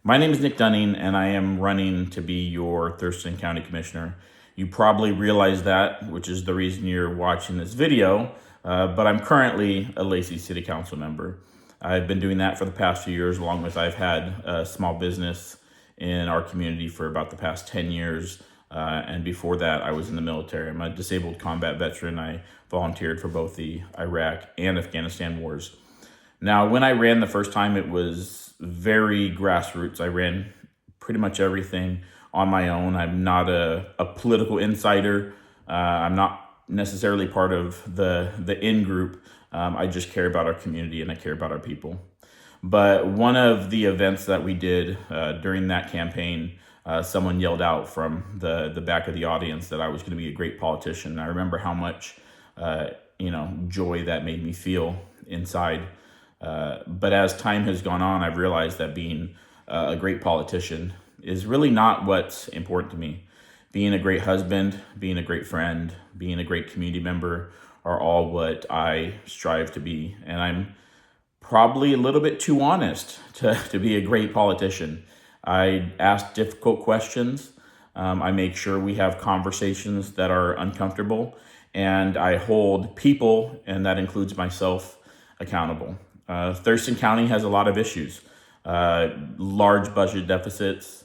My name is Nick Dunning, and I am running to be your Thurston County Commissioner. You probably realize that, which is the reason you're watching this video, but I'm currently a Lacey City Council member. I've been doing that for the past few years, along with I've had a small business in our community for about the past 10 years. And before that, I was in the military. I'm a disabled combat veteran. I volunteered for both the Iraq and Afghanistan wars. Now, when I ran the first time, it was very grassroots. I ran pretty much everything on my own. I'm not a political insider. I'm not necessarily part of the in-group. I just care about our community and I care about our people. But one of the events that we did during that campaign, someone yelled out from the back of the audience that I was going to be a great politician. I remember how much joy that made me feel inside. But as time has gone on, I've realized that being a great politician is really not what's important to me. Being a great husband, being a great friend, being a great community member are all what I strive to be. And I'm probably a little bit too honest to be a great politician. I ask difficult questions. I make sure we have conversations that are uncomfortable, and I hold people, and that includes myself, accountable. Thurston County has a lot of issues, large budget deficits,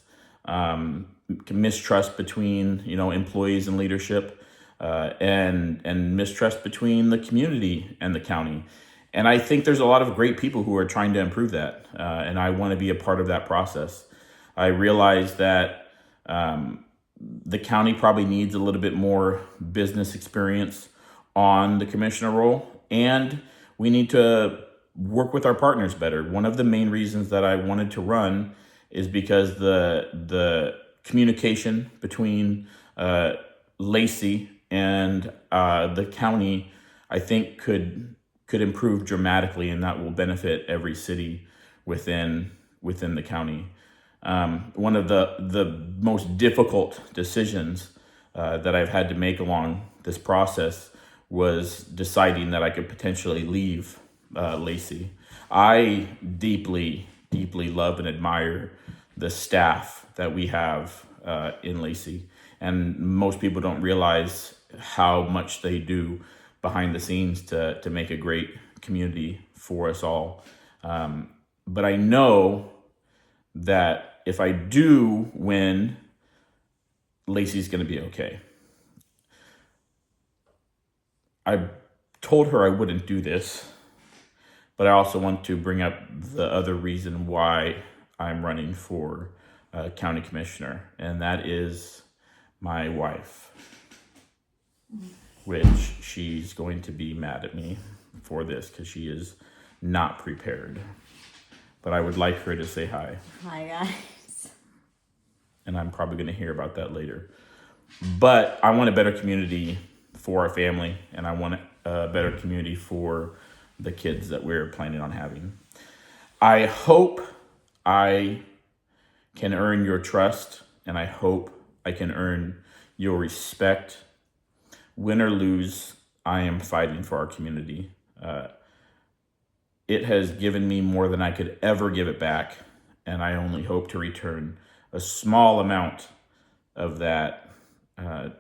mistrust between employees and leadership, and mistrust between the community and the county. And I think there's a lot of great people who are trying to improve that, and I want to be a part of that process. I realize that the county probably needs a little bit more business experience on the commissioner role, and we need to work with our partners better. One of the main reasons that I wanted to run is because the communication between Lacey and the county, I think, could improve dramatically, and that will benefit every city within the county. One of the most difficult decisions that I've had to make along this process was deciding that I could potentially leave Lacey. I deeply, deeply love and admire the staff that we have in Lacey, and most people don't realize how much they do behind the scenes to make a great community for us all. But I know that if I do win, Lacey's going to be okay. I told her I wouldn't do this, but I also want to bring up the other reason why I'm running for county commissioner, and that is my wife, which she's going to be mad at me for this because she is not prepared. But I would like her to say hi. Hi, guys. And I'm probably going to hear about that later. But I want a better community for our family, and I want a better community for the kids that we're planning on having. I hope I can earn your trust, and I hope I can earn your respect. Win or lose, I am fighting for our community. It has given me more than I could ever give it back, and I only hope to return a small amount of that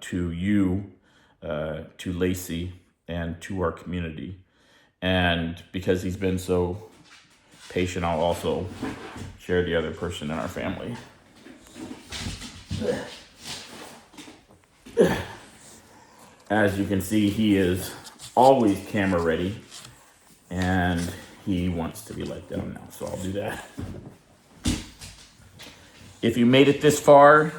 to you, to Lacey, and to our community. And because he's been so patient, I'll also share the other person in our family. As you can see, he is always camera ready, and he wants to be let down now, so I'll do that. If you made it this far,